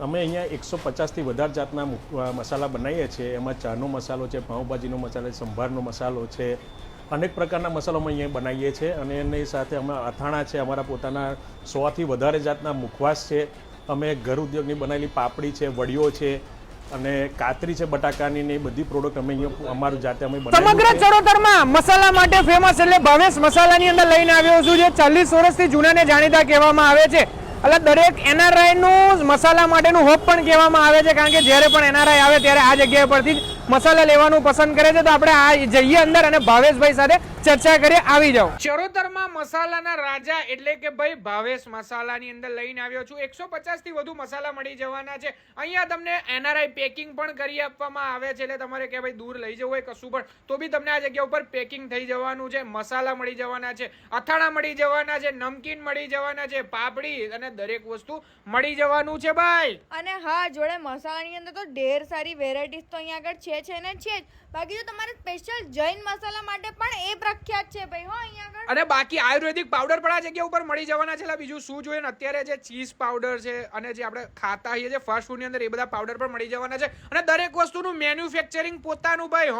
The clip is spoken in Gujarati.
અમે અહીંયા 150થી વધારે જાતના મસાલા બનાવીએ છીએ. એમાં ચાનો મસાલો છે, પાઉંભાજીનો મસાલો છે, સંભારનો મસાલો છે, અનેક પ્રકારના મસાલો અમે અહીંયા બનાવીએ છીએ. અને એની સાથે અમે અથાણા છે, અમારા પોતાના 100થી વધારે જાતના મુખવાસ છે. અમે ઘર ઉદ્યોગની બનાવેલી પાપડી છે, વડીઓ છે અને કાતરી છે બટાકાની ને એ બધી પ્રોડક્ટ અમે અહીંયા અમારું જાતે અમે સમગ્ર ચરોતરમાં મસાલા માટે ફેમસ એટલે ભાવેશ મસાલાની અંદર લઈને આવ્યો છું, જે 40 વર્ષથી જૂનાને જાણીતા કહેવામાં આવે છે. એટલે દરેક એનઆરઆઈ નું મસાલા માટેનું હબ પણ કહેવામાં આવે છે, કારણ કે જ્યારે પણ એનઆરઆઈ આવે ત્યારે આ જગ્યા પરથી જ મસાલા લેવાનું પસંદ કરે છે. તો આપણે આ જઈએ અંદર અને ભાવેશભાઈ સાથે ચર્ચા કરીએ. આવી જાઓ. ચરોતરમાં મસાલાના રાજા એટલે કે ભાઈ ભાવેશ મસાલાની અંદર લઈને આવ્યો છું. 150 થી વધુ મસાલા મળી જવાના છે. અહીંયા તમને એનઆરઆઈ પેકિંગ પણ કરી આપવામાં આવે છે, એટલે તમારે કે ભાઈ દૂર લઈ જવું હોય કશું પણ તો બી તમને આ જગ્યા ઉપર પેકિંગ થઈ જવાનું છે. મસાલા મળી જવાના છે, અથાણા મળી જવાના છે, નમકીન મળી જવાના છે, પાપડી અને દરેક વસ્તુ મળી જવાનું છે ભાઈ. અને હા, જોડે મસાલાની અંદર તો ઢેર સારી વેરાયટીઝ તો અહીંયા આગળ છે ને છે જ. બાકી તો તમારે સ્પેશિયલ જૈન મસાલા માટે પણ એ પ્રખ્યાત છે ભાઈ. હો અહીંયા આગળ. અને બાકી આયુર્વેદિક પાવડર પણ આ જગ્યા ઉપર મળી જવાના છે. એટલે બીજું શું જોઈએ ને, અત્યારે જે ચીઝ પાવડર છે અને જે આપણે ખાતા હોઈએ છીએ ફાસ્ટ ફૂડની અંદર એ બધા પાવડર પણ મળી જવાના છે. અને દરેક વસ્તુનું મેન્યુફેક્ચરિંગ પોતાનું ભાઈ